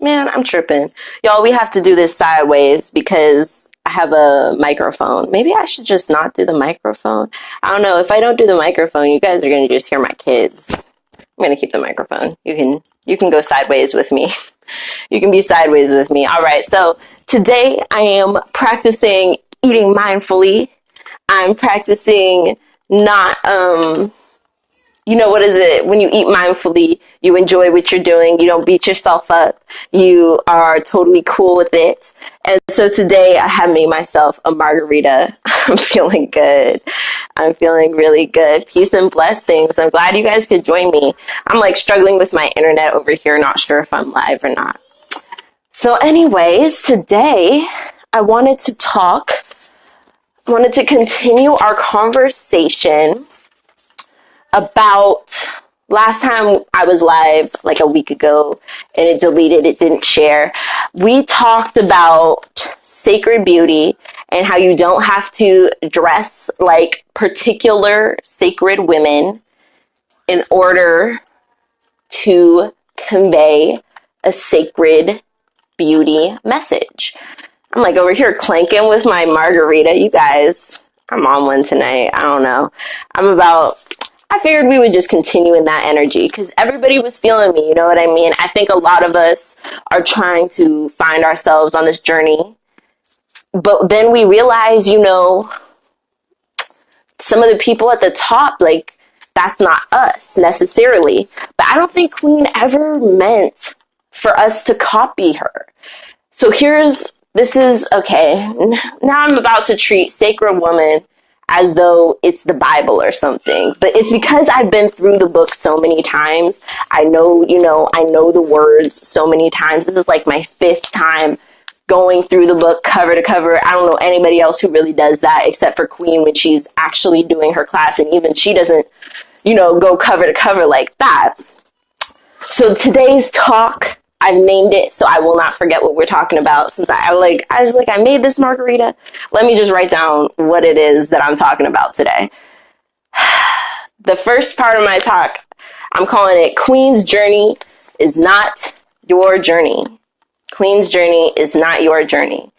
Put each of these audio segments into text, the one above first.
Man, I'm tripping. Y'all, we have to do this sideways because I have a microphone. Maybe I should just not do the microphone. I don't know. If I don't do the microphone, you guys are going to just hear my kids. I'm going to keep the microphone. You can go sideways with me. You can be sideways with me. All right. So today I am practicing eating mindfully. I'm practicing not, what is it? When you eat mindfully, you enjoy what you're doing. You don't beat yourself up. You are totally cool with it. And so today I have made myself a margarita. I'm feeling good. I'm feeling really good. Peace and blessings. I'm glad you guys could join me. I'm like struggling with my internet over here. Not sure if I'm live or not. So anyways, today I wanted to continue our conversation about last time I was live like a week ago and it didn't share. We talked about sacred beauty and how you don't have to dress like particular sacred women in order to convey a sacred beauty message. I'm like over here clanking with my margarita. You guys, I'm on one tonight. I don't know. I figured we would just continue in that energy because everybody was feeling me. You know what I mean? I think a lot of us are trying to find ourselves on this journey. But then we realize, some of the people at the top, like, that's not us necessarily. But I don't think Queen ever meant for us to copy her. So okay. Now I'm about to treat Sacred Woman as though it's the Bible or something. But it's because I've been through the book so many times. I know the words so many times. This is like my 5th time going through the book cover to cover. I don't know anybody else who really does that except for Queen when she's actually doing her class. And even she doesn't, go cover to cover like that. So today's talk, I've named it so I will not forget what we're talking about. Since I made this margarita. Let me just write down what it is that I'm talking about today. The first part of my talk, I'm calling it Queen's Journey is Not Your Journey. Queen's Journey is not your journey. :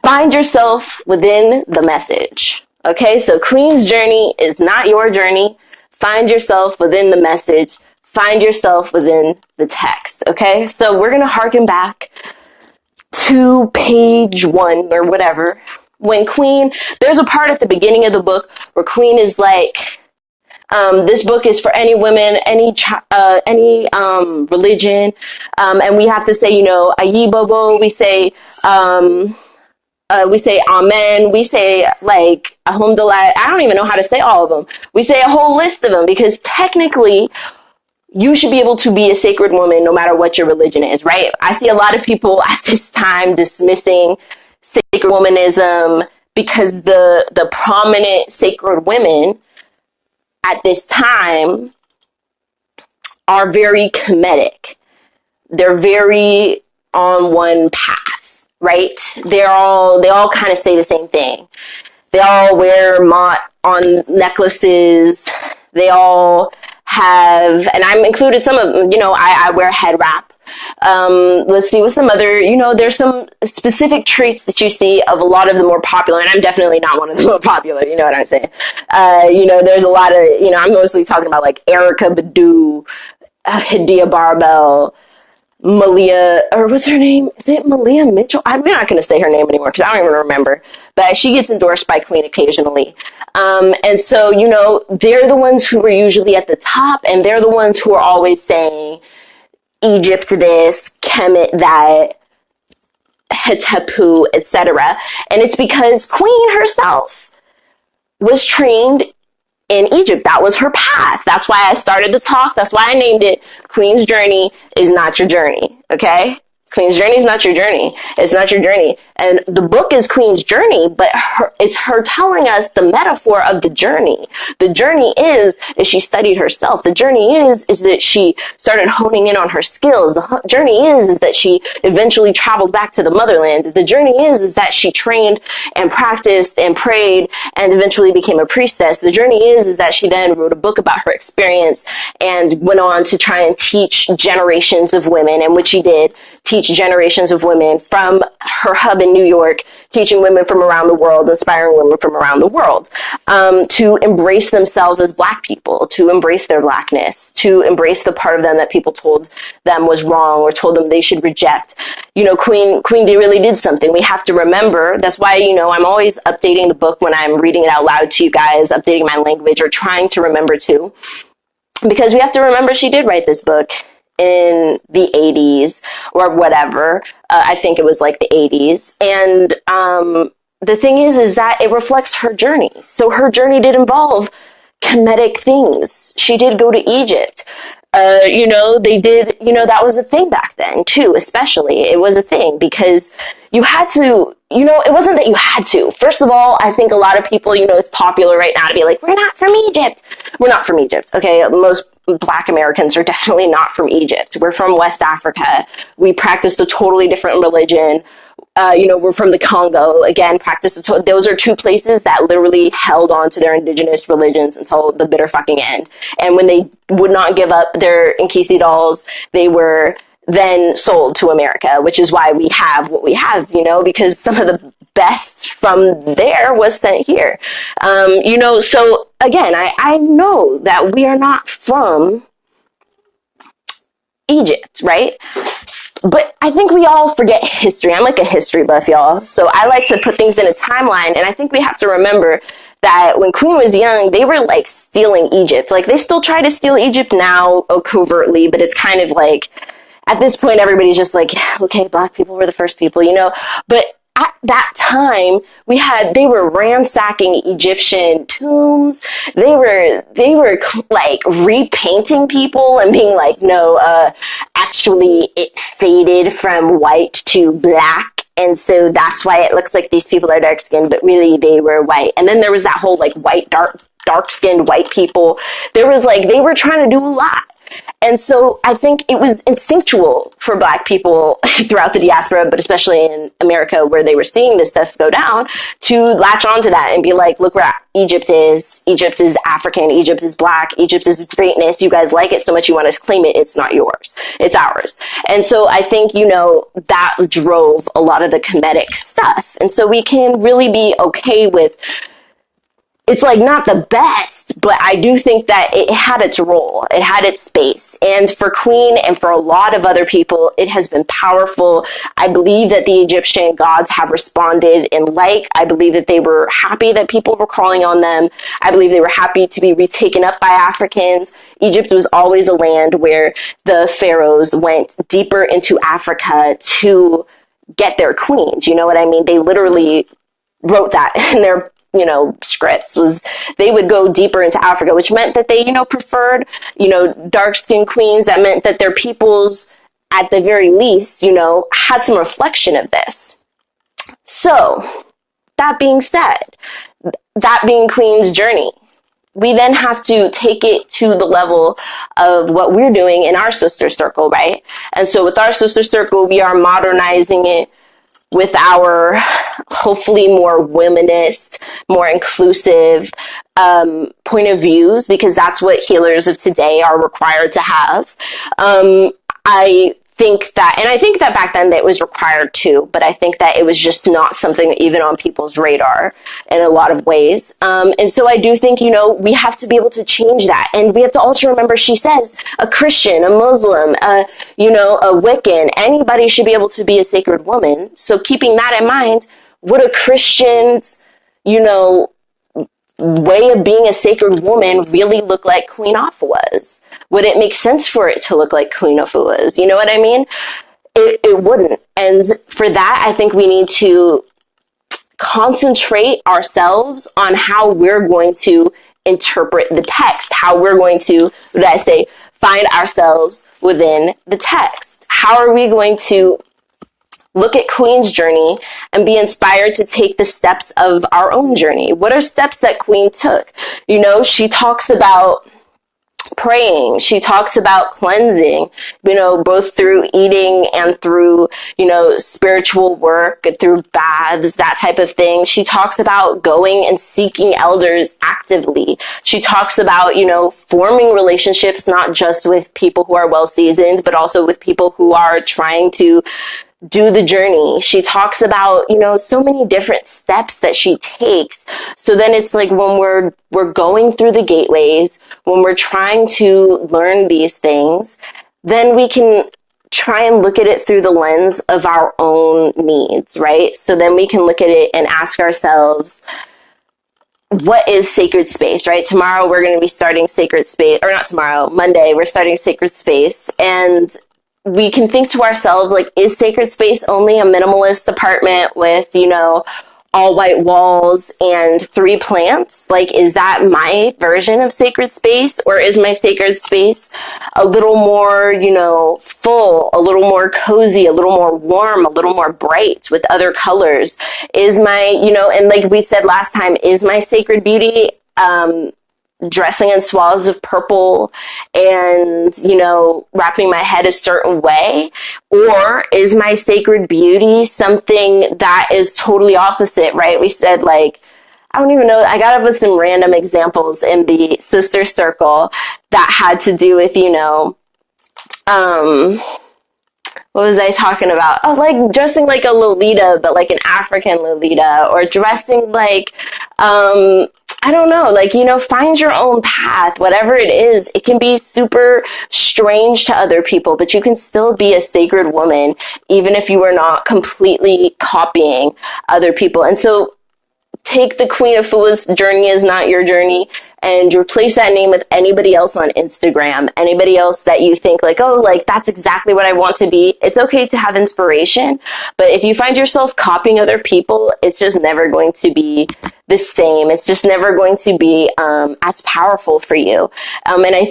find yourself within the message. Okay, so Queen's Journey is not your journey. Find yourself within the message. Find yourself within the text. Okay, so we're going to harken back to page 1 or whatever. When Queen, there's a part at the beginning of the book where Queen is like, this book is for any women, any religion. And we have to say, ayi bobo, we say amen, we say like alhamdulillah. I don't even know how to say all of them. We say a whole list of them because technically you should be able to be a sacred woman no matter what your religion is, right? I see a lot of people at this time dismissing sacred womanism because the prominent sacred women at this time are very Kemetic. They're very on one path, right? They all kind of say the same thing. They all wear mott on necklaces. They all have, and I'm included some of them, I wear head wrap. Let's see what some other, there's some specific traits that you see of a lot of the more popular, and I'm definitely not one of the more popular, you know what I'm saying? There's a lot of, I'm mostly talking about like Erica Badu, Hadia Barbell, Malia, or what's her name? Is it Malia Mitchell? I'm not going to say her name anymore because I don't even remember. But she gets endorsed by Queen occasionally. And so, they're the ones who are usually at the top, and they're the ones who are always saying Egypt this, Kemet that, Hatsheptsut, etc. And it's because Queen herself was trained in Egypt. That was her path. That's why I started the talk. That's why I named it Queen's Journey is Not Your Journey. Okay? Queen's journey is not your journey. It's not your journey. And the book is Queen's journey, but it's her telling us the metaphor of the journey. The journey is she studied herself. The journey is that she started honing in on her skills. The journey is that she eventually traveled back to the motherland. The journey is that she trained and practiced and prayed and eventually became a priestess. The journey is that she then wrote a book about her experience and went on to try and teach generations of women, and which she did, teach generations of women from her hub in New York, teaching women from around the world, inspiring women from around the world, to embrace themselves as Black people, to embrace their Blackness, to embrace the part of them that people told them was wrong or told them they should reject. You know, Queen really did something. We have to remember. That's why, you know, I'm always updating the book when I'm reading it out loud to you guys, updating my language or trying to remember to, because we have to remember she did write this book in the 80s or whatever. I think it was like the 80s. And the thing is that it reflects her journey. So her journey did involve Kemetic things. She did go to Egypt. You know, they did, you know, that was a thing back then too, especially. It was a thing because you had to, you know, it wasn't that you had to. First of all, I think a lot of people, you know, it's popular right now to be like, we're not from Egypt. We're not from Egypt. Okay. Most Black Americans are definitely not from Egypt. We're from West Africa. We practiced a totally different religion. You know, we're from the Congo, again, those are two places that literally held on to their indigenous religions until the bitter fucking end. And when they would not give up their Nkisi dolls, they were then sold to America, which is why we have what we have, you know, because some of the best from there was sent here. You know, so again, I know that we are not from Egypt, right? But I think we all forget history. I'm like a history buff, y'all. So I like to put things in a timeline. And I think we have to remember that when Queen was young, they were like stealing Egypt. Like they still try to steal Egypt now covertly, but it's kind of like at this point, everybody's just like, okay, Black people were the first people, you know, but at that time, they were ransacking Egyptian tombs. They were like repainting people and being like, no, actually it faded from white to black. And so that's why it looks like these people are dark skinned, but really they were white. And then there was that whole like white, dark skinned white people. There was like, they were trying to do a lot. And so I think it was instinctual for Black people throughout the diaspora, but especially in America where they were seeing this stuff go down, to latch onto that and be like, look where Egypt is. Egypt is African. Egypt is Black. Egypt is greatness. You guys like it so much you want to claim it. It's not yours. It's ours. And so I think, you know, that drove a lot of the Kemetic stuff. And so we can really be okay with, it's like not the best, but I do think that it had its role. It had its space. And for Queen and for a lot of other people, it has been powerful. I believe that the Egyptian gods have responded in like. I believe that they were happy that people were calling on them. I believe they were happy to be retaken up by Africans. Egypt was always a land where the pharaohs went deeper into Africa to get their queens. You know what I mean? They literally wrote that in their scripts, was they would go deeper into Africa, which meant that they, preferred, dark-skinned queens. That meant that their peoples, at the very least, had some reflection of this. So, that being said, that being Queen's journey, we then have to take it to the level of what we're doing in our sister circle, right? And so with our sister circle, we are modernizing it with our hopefully more womanist, more inclusive point of views, because that's what healers of today are required to have. I think that back then that was required too, but I think that it was just not something even on people's radar in a lot of ways. And so I do think, we have to be able to change that. And we have to also remember, she says a Christian, a Muslim, a Wiccan, anybody should be able to be a sacred woman. So keeping that in mind, would a Christian's, way of being a sacred woman really look like Queen Afua's? Would it make sense for it to look like Queen Afua's? You know what I mean? It wouldn't. And for that, I think we need to concentrate ourselves on how we're going to interpret the text, how we're going to, find ourselves within the text. How are we going to look at Queen's journey and be inspired to take the steps of our own journey. What are steps that Queen took? You know, she talks about praying. She talks about cleansing, you know, both through eating and through, you know, spiritual work, through baths, that type of thing. She talks about going and seeking elders actively. She talks about, you know, forming relationships, not just with people who are well seasoned, but also with people who are trying to do the journey. She talks about, you know, so many different steps that she takes. So then it's like when we're going through the gateways, when we're trying to learn these things, then we can try and look at it through the lens of our own needs, right? So then we can look at it and ask ourselves, what is sacred space, right? Tomorrow we're going to be starting sacred space, or not tomorrow, Monday, we're starting sacred space. And we can think to ourselves, like, is sacred space only a minimalist apartment with, you know, all white walls and 3 plants? Like, is that my version of sacred space? Or is my sacred space a little more, you know, full, a little more cozy, a little more warm, a little more bright with other colors? Is my, you know, and like we said last time, is my sacred beauty, dressing in swaths of purple and, you know, wrapping my head a certain way? Or is my sacred beauty something that is totally opposite, right? We said, like, I don't even know, I got up with some random examples in the sister circle that had to do with, you know, what was I talking about? Oh, like dressing like a Lolita, but like an African Lolita, or dressing like, I don't know, like, you know, find your own path, whatever it is. It can be super strange to other people, but you can still be a sacred woman, even if you are not completely copying other people. And so take the Queen Afua's journey is not your journey and replace that name with anybody else on Instagram, anybody else that you think like, oh, like that's exactly what I want to be. It's okay to have inspiration, but if you find yourself copying other people, it's just never going to be the same. It's just never going to be as powerful for you. And I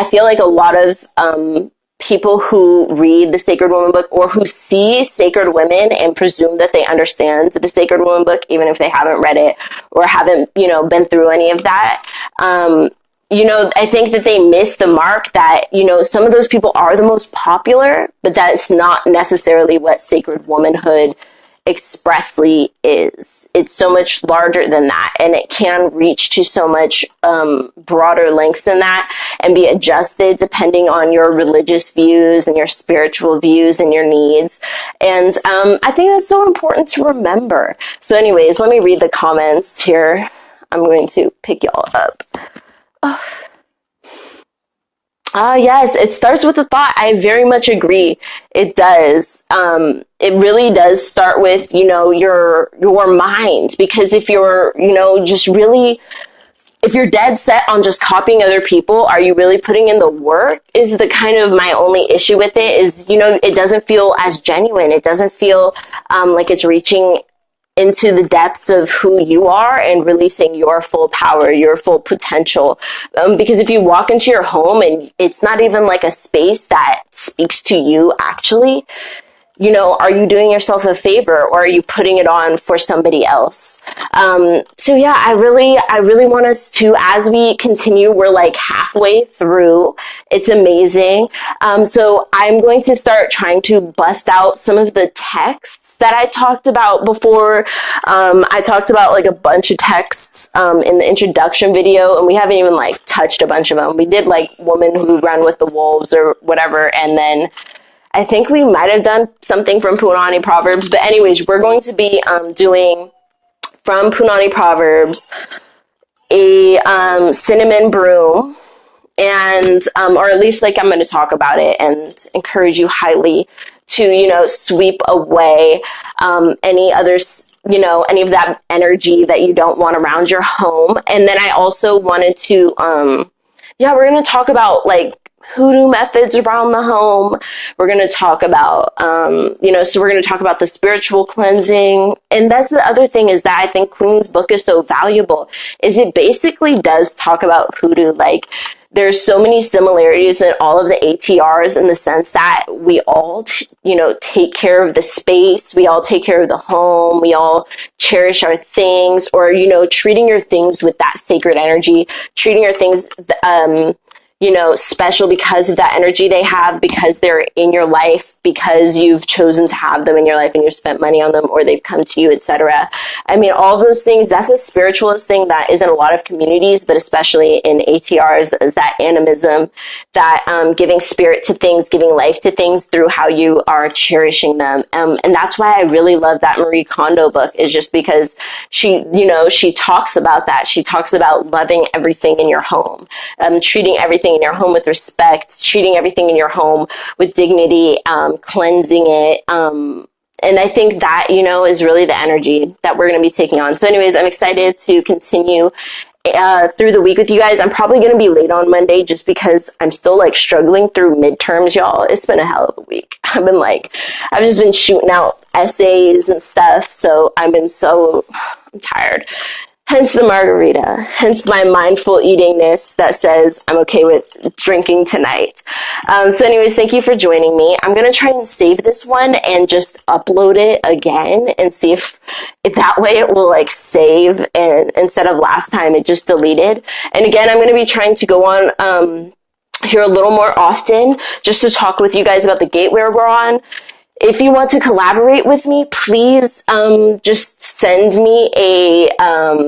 feel like a lot of people who read the Sacred Woman book or who see sacred women and presume that they understand the Sacred Woman book, even if they haven't read it or haven't, you know, been through any of that, you know, I think that they miss the mark that, you know, some of those people are the most popular, but that's not necessarily what sacred womanhood expressly is. It's so much larger than that, and it can reach to so much broader lengths than that and be adjusted depending on your religious views and your spiritual views and your needs. And I think that's so important to remember. So anyways, let me read the comments here. I'm going to pick y'all up. Yes, it starts with a thought. I very much agree. It does. It really does start with, you know, your mind, because if you're, you know, just really, if you're dead set on just copying other people, are you really putting in the work? Is the kind of my only issue with it is, you know, it doesn't feel as genuine. It doesn't feel like it's reaching into the depths of who you are and releasing your full power, your full potential. Because if you walk into your home and it's not even like a space that speaks to you, actually, you know, are you doing yourself a favor or are you putting it on for somebody else? So yeah, I really want us to, as we continue, we're like halfway through. It's amazing. So I'm going to start trying to bust out some of the texts that I talked about before. I talked about like a bunch of texts in the introduction video, and we haven't even like touched a bunch of them. We did like Woman Who Ran with the Wolves or whatever, and then I think we might have done something from Punani Proverbs. But anyways, we're going to be doing from Punani Proverbs a cinnamon broom, and or at least like I'm going to talk about it and encourage you highly to, you know, sweep away any others, you know, any of that energy that you don't want around your home. And then I also wanted to we're going to talk about like hoodoo methods around the home. We're going to talk about, so we're going to talk about the spiritual cleansing. And that's the other thing, is that I think Queen's book is so valuable, is it basically does talk about hoodoo. Like, there's so many similarities in all of the ATRs in the sense that we all, take care of the space. We all take care of the home. We all cherish our things, or, treating your things with that sacred energy, treating your things, special because of that energy they have, because they're in your life, because you've chosen to have them in your life and you've spent money on them, or they've come to you, etc. I mean, all of those things, that's a spiritualist thing that is in a lot of communities, but especially in ATRs, is that animism, that giving spirit to things, giving life to things through how you are cherishing them. And that's why I really love that Marie Kondo book, is just because she talks about that. She talks about loving everything in your home, treating everything in your home with respect, treating everything in your home with dignity, cleansing it. And I think that, is really the energy that we're going to be taking on. So anyways, I'm excited to continue through the week with you guys. I'm probably going to be late on Monday just because I'm still struggling through midterms, y'all. It's been a hell of a week. I've just been shooting out essays and stuff. So I'm tired. Hence the margarita, hence my mindful eatingness that says I'm okay with drinking tonight. So anyways, thank you for joining me. I'm going to try and save this one and just upload it again and see if that way it will save, and instead of last time it just deleted. And again, I'm going to be trying to go on here a little more often just to talk with you guys about the gateway we're on. If you want to collaborate with me, please just send me a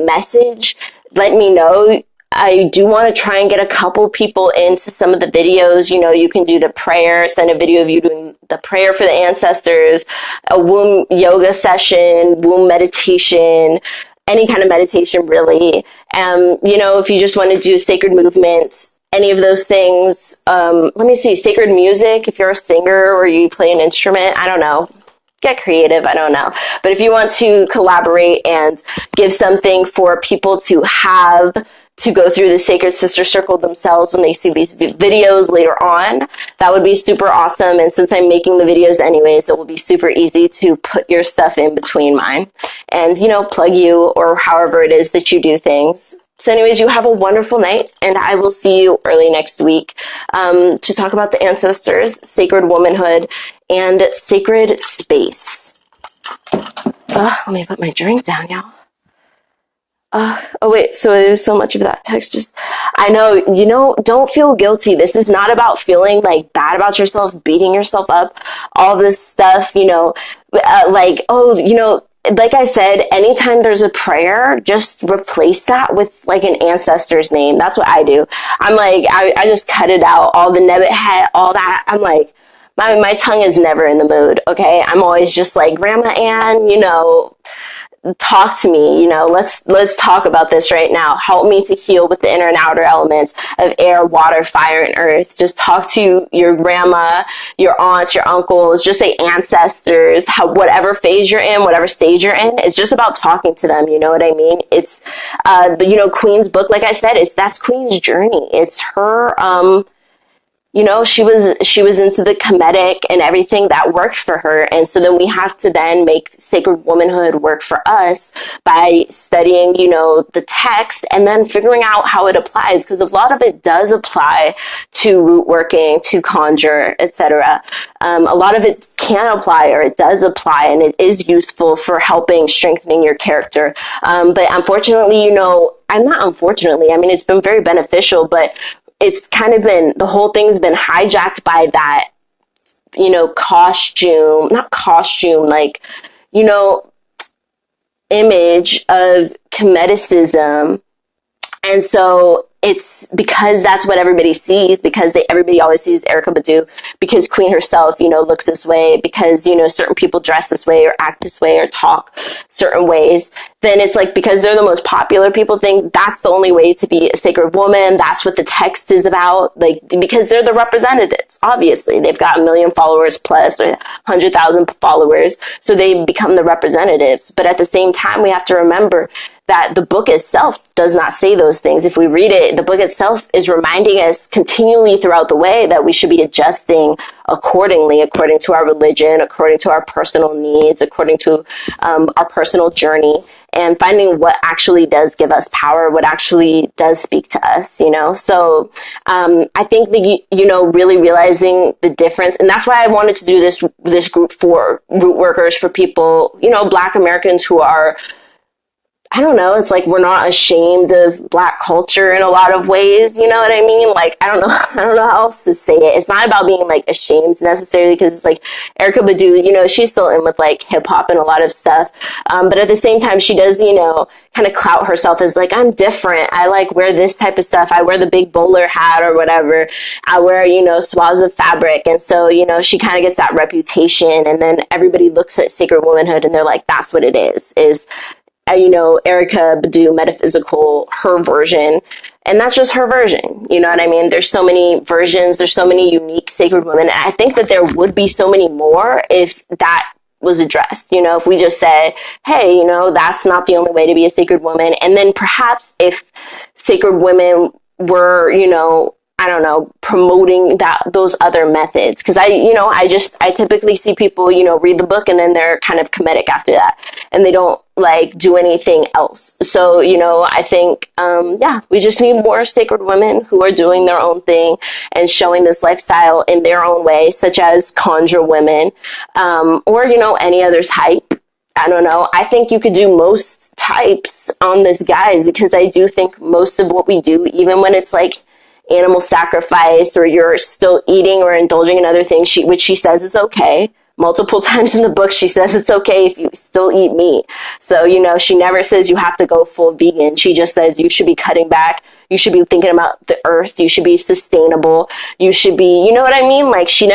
message. Let me know. I do want to try and get a couple people into some of the videos. You can do the prayer, send a video of you doing the prayer for the ancestors, a womb yoga session, womb meditation, any kind of meditation really. If you just want to do sacred movements, any of those things. Let me see, sacred music, if you're a singer or you play an instrument, I don't know. Get creative, I don't know. But if you want to collaborate and give something for people to have to go through the Sacred Sister Circle themselves when they see these videos later on, that would be super awesome. And since I'm making the videos anyways, it will be super easy to put your stuff in between mine and, plug you or however it is that you do things. So anyways, you have a wonderful night, and I will see you early next week to talk about the ancestors, sacred womanhood, and sacred space. Let me put my drink down, y'all. Oh wait, so there's so much of that text. I know, don't feel guilty. This is not about feeling bad about yourself, beating yourself up, all this stuff, like I said, anytime there's a prayer, just replace that with an ancestor's name. That's what I do. I'm I just cut it out, all the Nebt Het, all that. I'm my tongue is never in the mood. Okay. I'm always just Grandma Ann, talk to me, let's talk about this right now. Help me to heal with the inner and outer elements of air, water, fire, and earth. Just talk to your grandma, your aunts, your uncles, just say ancestors, whatever phase you're in, whatever stage you're in. It's just about talking to them. You know what I mean? It's, Queen's book, like I said, that's Queen's journey. It's her, she was into the Kemetic and everything that worked for her. And so then we have to then make sacred womanhood work for us by studying, the text and then figuring out how it applies. Because a lot of it does apply to root working, to conjure, etc. A lot of it can apply, or it does apply, and it is useful for helping strengthening your character. But unfortunately, it's been very beneficial, but it's kind of been, the whole thing's been hijacked by that, image of Kemeticism. And so it's because that's what everybody sees, because everybody always sees Erykah Badu, because Queen herself, looks this way, because, certain people dress this way or act this way or talk certain ways. Then it's because they're the most popular, people think that's the only way to be a sacred woman. That's what the text is about. Because they're the representatives. Obviously, they've got 1 million followers plus, or 100,000 followers. So they become the representatives. But at the same time, we have to remember that the book itself does not say those things. If we read it, the book itself is reminding us continually throughout the way that we should be adjusting accordingly, according to our religion, according to our personal needs, according to our personal journey, and finding what actually does give us power, what actually does speak to us, you know? So I think that, you know, really realizing the difference, and that's why I wanted to do this group for root workers, for people, you know, Black Americans who are, I don't know, it's like we're not ashamed of Black culture in a lot of ways, you know what I mean? Like, I don't know how else to say it. It's not about being like ashamed necessarily, because it's like Erykah Badu, you know, she's still in with like hip hop and a lot of stuff. But at the same time, she does, you know, kind of clout herself as like, I'm different. I like wear this type of stuff. I wear the big bowler hat or whatever. I wear, you know, swaths of fabric. And so, you know, she kind of gets that reputation. And then everybody looks at Sacred Womanhood and they're like, that's what it is you know, Erykah Badu Metaphysical, her version. And that's just her version. You know what I mean? There's so many versions. There's so many unique sacred women. And I think that there would be so many more if that was addressed. You know, if we just said, hey, you know, that's not the only way to be a sacred woman. And then perhaps if sacred women were, you know, I don't know, promoting those other methods. Cause I typically see people, you know, read the book and then they're kind of Kemetic after that and they don't like do anything else. So, you know, I think, we just need more sacred women who are doing their own thing and showing this lifestyle in their own way, such as conjure women, or, you know, any other type. I don't know. I think you could do most types on this, guys, because I do think most of what we do, even when it's like animal sacrifice or you're still eating or indulging in other things, which she says is okay. Multiple times in the book, she says it's okay if you still eat meat. So, you know, she never says you have to go full vegan. She just says you should be cutting back. You should be thinking about the earth. You should be sustainable. You should be, you know what I mean? Like she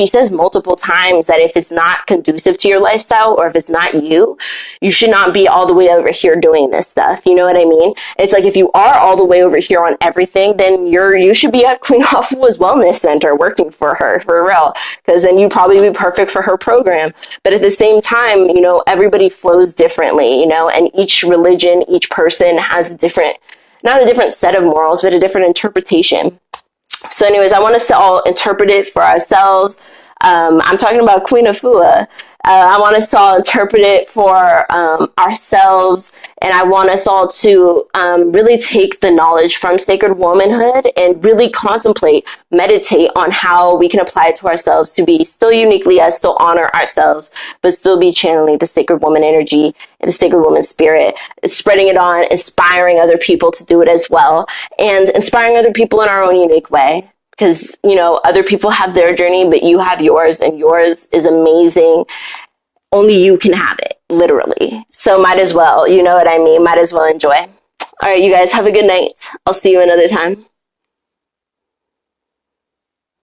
says multiple times that if it's not conducive to your lifestyle or if it's not you, you should not be all the way over here doing this stuff. You know what I mean? It's like, if you are all the way over here on everything, then you should be at Queen Afua's wellness center working for her, for real. Cause then you'd probably be perfect for her program. But at the same time, you know, everybody flows differently, you know, and each religion, each person has not a different set of morals, but a different interpretation. So anyways, I want us to all interpret it for ourselves. I'm talking about Queen Afua. I want us to all interpret it for ourselves, and I want us all to really take the knowledge from Sacred Womanhood and really contemplate, meditate on how we can apply it to ourselves to be still uniquely us, still honor ourselves, but still be channeling the Sacred Woman energy and the Sacred Woman spirit, spreading it on, inspiring other people to do it as well, and inspiring other people in our own unique way. Because, you know, other people have their journey, but you have yours, and yours is amazing. Only you can have it, literally. So might as well, you know what I mean? Might as well enjoy. All right, you guys have a good night. I'll see you another time.